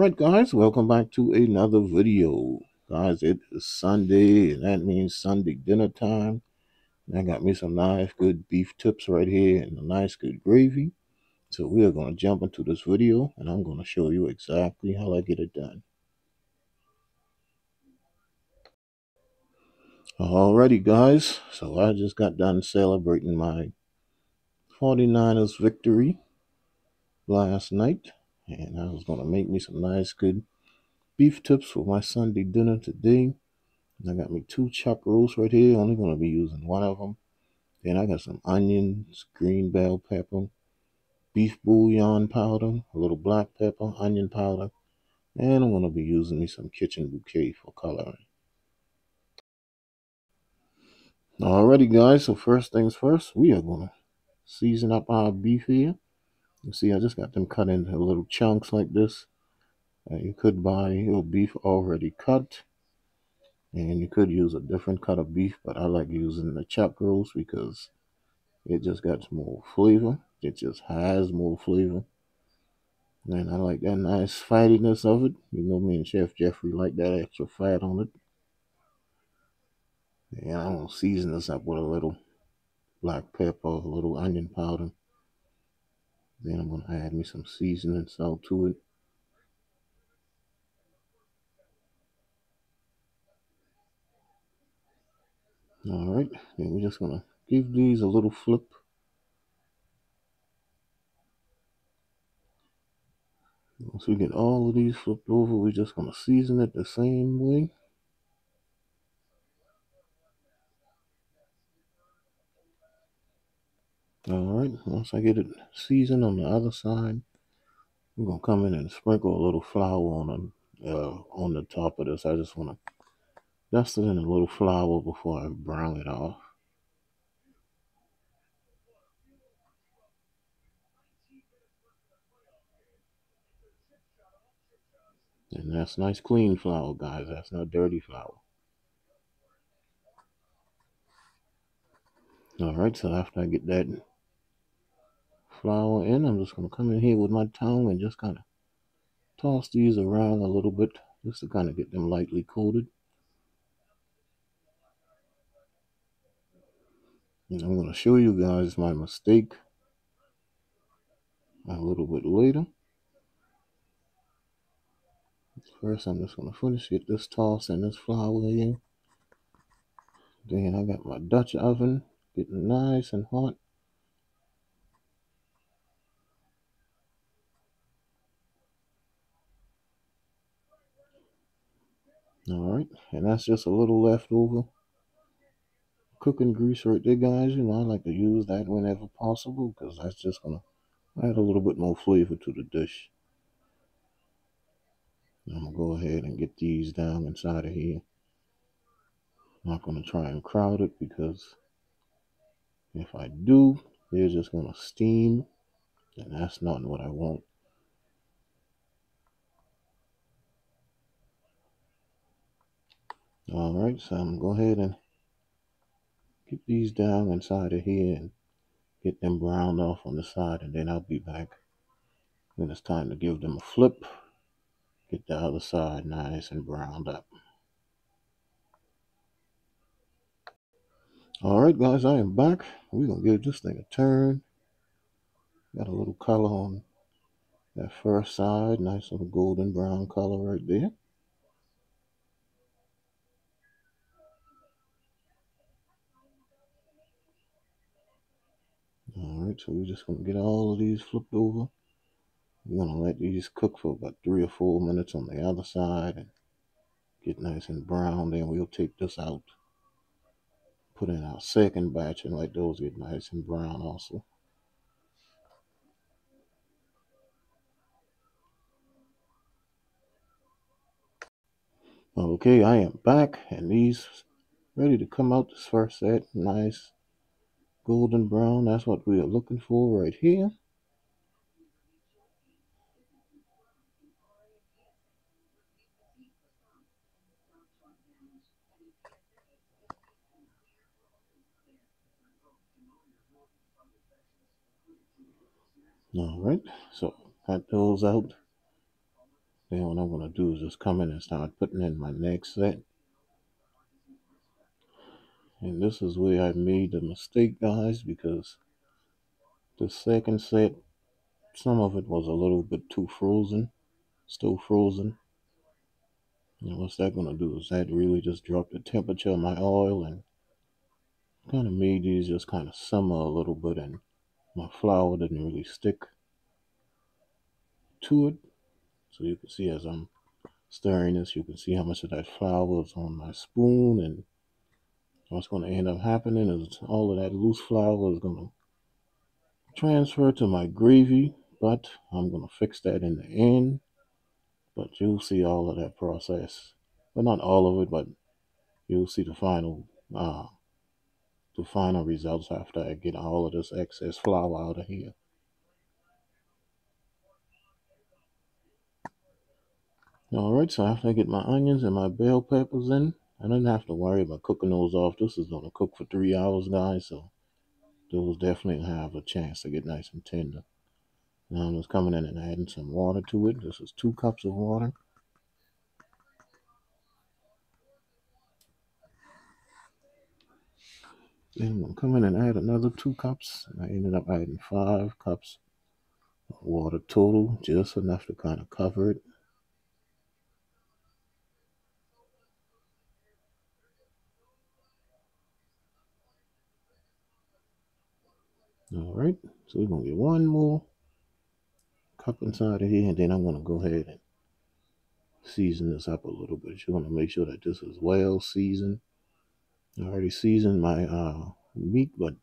Alright guys, welcome back to another video. Guys, it is Sunday and that means Sunday dinner time. And I got me some nice good beef tips right here and a nice good gravy. So we are going to jump into this video and I'm going to show you exactly how I get it done. Alrighty guys, so I just got done celebrating my 49ers victory last night. And I was going to make me some nice good beef tips for my Sunday dinner today. I got me 2 chuck roasts right here. Only going to be using one of them. Then I got some onions, green bell pepper, beef bouillon powder, a little black pepper, onion powder, and I'm going to be using me some kitchen bouquet for coloring. Alrighty guys, so first things first, we are going to season up our beef here. You see I just got them cut into little chunks like this. You could buy your beef already cut. And you could use a different cut of beef, but I like using the chuck roast because it just got more flavor. It just has more flavor. And I like that nice fattiness of it. You know, me and Chef Jeffrey like that extra fat on it. And I'm going to season this up with a little black pepper, a little onion powder. Then I'm going to add me some seasoning salt to it. Alright, then we're just going to give these a little flip. Once we get all of these flipped over, we're just going to season it the same way. Alright, once I get it seasoned on the other side, we're going to come in and sprinkle a little flour on the top of this. I just want to dust it in a little flour before I brown it off. And that's nice clean flour, guys. That's not dirty flour. Alright, so after I get that flour in, I'm just going to come in here with my tongue and just kind of toss these around a little bit just to kind of get them lightly coated. And I'm going to show you guys my mistake a little bit later. First, I'm just going to get this toss and this flour in. Then I got my Dutch oven getting nice and hot. Alright, and that's just a little leftover cooking grease right there, guys. You know, I like to use that whenever possible because that's just going to add a little bit more flavor to the dish. I'm going to go ahead and get these down inside of here. I'm not going to try and crowd it because if I do, they're just going to steam, and that's not what I want. Alright, so I'm going to go ahead and get these down inside of here and get them browned off on the side, and then I'll be back when it's time to give them a flip. Get the other side nice and browned up. Alright guys, I am back. We're going to give this thing a turn. Got a little color on that first side. Nice little golden brown color right there. Alright, so we're just going to get all of these flipped over. We're going to let these cook for about 3 or 4 minutes on the other side and get nice and brown. Then we'll take this out, put in our second batch, and let those get nice and brown also. Okay, I am back, and these ready to come out. This first set, nice golden brown. That's what we are looking for right here. All right, so got those out. Then what I'm going to do is just come in and start putting in my next set. And this is where I made the mistake, guys, because the second set, some of it was a little bit too frozen, still frozen. And what's that going to do is that really just drop the temperature of my oil and kind of made these just kind of simmer a little bit, and my flour didn't really stick to it. So you can see as I'm stirring this, you can see how much of that flour is on my spoon, and what's going to end up happening is all of that loose flour is going to transfer to my gravy, but I'm going to fix that in the end. But you'll see all of that process. Well, not all of it, but you'll see the final results after I get all of this excess flour out of here. Alright, so after I get my onions and my bell peppers in, I didn't have to worry about cooking those off. This is going to cook for 3 hours, guys, so those definitely have a chance to get nice and tender. Now I'm just coming in and adding some water to it. This is 2 cups of water. Then I'm going to come in and add another 2 cups. And I ended up adding 5 cups of water total, just enough to kind of cover it. Alright, so we're going to get 1 more cup inside of here, and then I'm going to go ahead and season this up a little bit. You want to make sure that this is well seasoned. I already seasoned my meat, but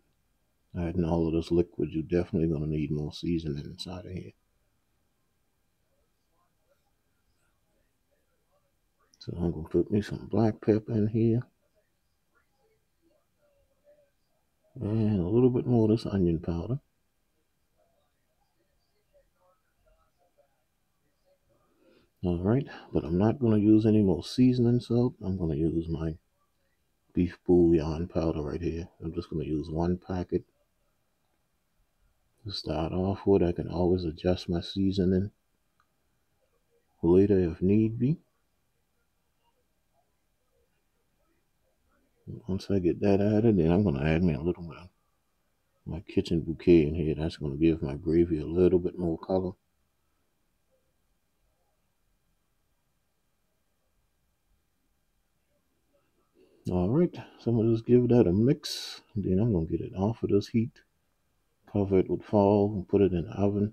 adding all of this liquid, you're definitely going to need more seasoning inside of here. So I'm going to put me some black pepper in here. And a little bit more of this onion powder. Alright, but I'm not going to use any more seasoning salt. I'm going to use my beef bouillon powder right here. I'm just going to use 1 packet to start off with. I can always adjust my seasoning later if need be. Once I get that added, then I'm going to add me a little bit of my kitchen bouquet in here. That's going to give my gravy a little bit more color. Alright, so I'm going to just give that a mix. Then I'm going to get it off of this heat. Cover it with foil and put it in the oven.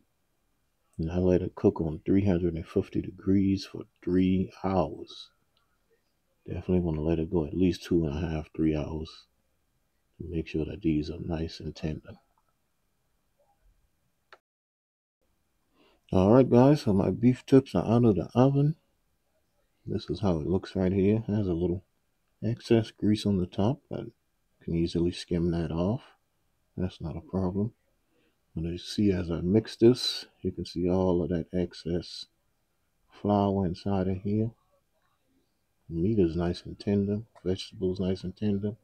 And I let it cook on 350 degrees for 3 hours. Definitely want to let it go at least 2.5, 3 hours to make sure that these are nice and tender. Alright guys, so my beef tips are out of the oven. This is how it looks right here. It has a little excess grease on the top. I can easily skim that off. That's not a problem. And you see as I mix this, you can see all of that excess flour inside of here. Meat is nice and tender. Vegetables nice and tender.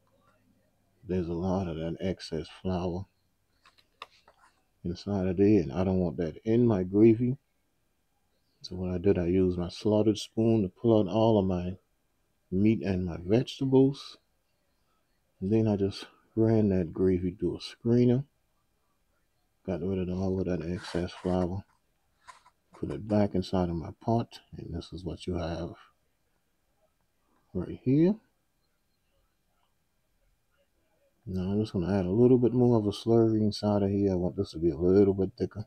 There's a lot of that excess flour inside of there, and I don't want that in my gravy. So what I did, I used my slaughtered spoon to pull out all of my meat and my vegetables. And then I just ran that gravy through a screener. Got rid of all of that excess flour. Put it back inside of my pot, and this is what you have right here. Now I'm just going to add a little bit more of a slurry inside of here. I want this to be a little bit thicker.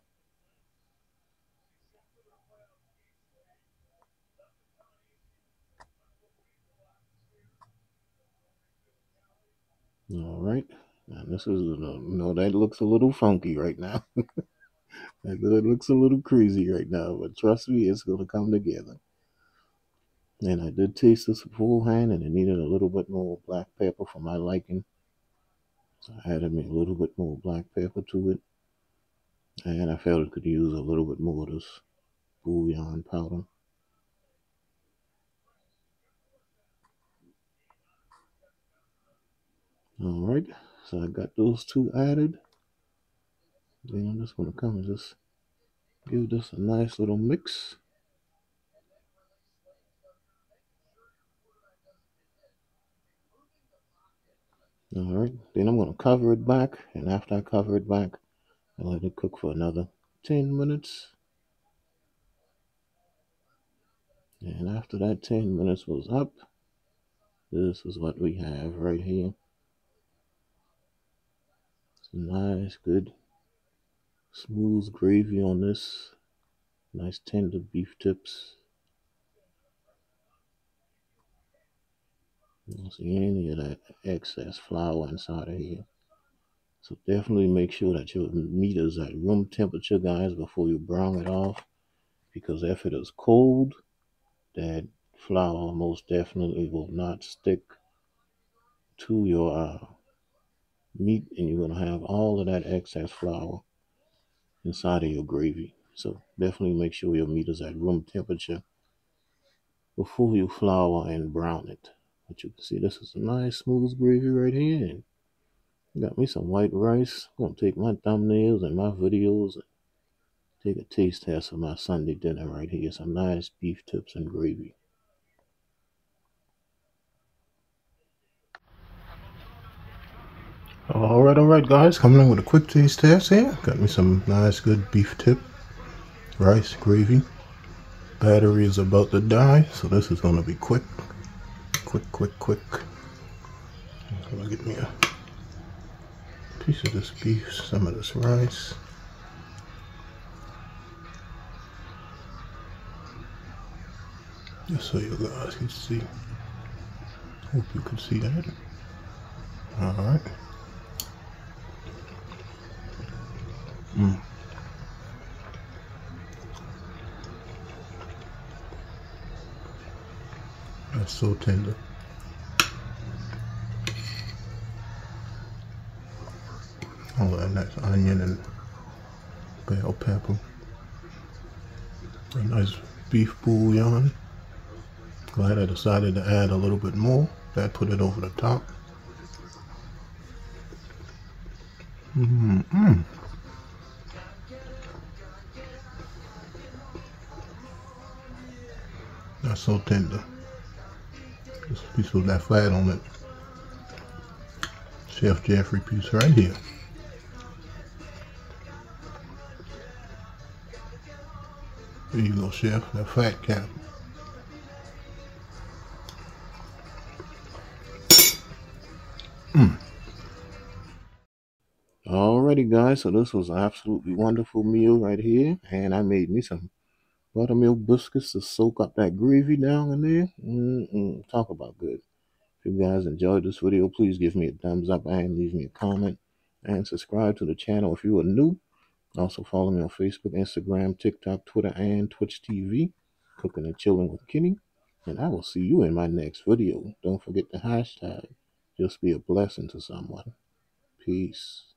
Alright, and this is, that looks a little funky right now. That looks a little crazy right now, but trust me, it's going to come together. And I did taste this beforehand, and it needed a little bit more black pepper for my liking. So I added me a little bit more black pepper to it. And I felt it could use a little bit more of this bouillon powder. Alright, so I got those 2 added. Then I'm just going to come and just give this a nice little mix. All right, then I'm going to cover it back, and after I cover it back, I let it cook for another 10 minutes. And after that 10 minutes was up, this is what we have right here. It's a nice, good, smooth gravy on this. Nice tender beef tips. You don't see any of that excess flour inside of here. So definitely make sure that your meat is at room temperature, guys, before you brown it off. Because if it is cold, that flour most definitely will not stick to your meat, and you're going to have all of that excess flour inside of your gravy. So definitely make sure your meat is at room temperature before you flour and brown it. But you can see this is a nice smooth gravy right here. And got me some white rice. I'm going to take my thumbnails and my videos and take a taste test of my Sunday dinner right here. Some nice beef tips and gravy. All right, guys. Coming in with a quick taste test here. Got me some nice, good beef tip, rice, gravy. Battery is about to die, so this is going to be quick. Quick. I'm going to get me a piece of this beef, some of this rice. Just so you guys can see. Hope you can see that. Alright. That's so tender. All that nice onion and bell pepper. A nice beef bouillon. Glad I decided to add a little bit more. That put it over the top. That's so tender. This piece with that fat on it. Chef Jeffrey piece right here. There you go, Chef. That fat cap. Alrighty, guys. So this was an absolutely wonderful meal right here, and I made me some buttermilk biscuits to soak up that gravy down in there. Talk about good. If you guys enjoyed this video, please give me a thumbs up and leave me a comment and subscribe to the channel if you are new. Also follow me on Facebook, Instagram, TikTok, Twitter, and Twitch TV, Cooking and Chilling with Kenny. And I will see you in my next video. Don't forget the hashtag. Just be a blessing to someone. Peace.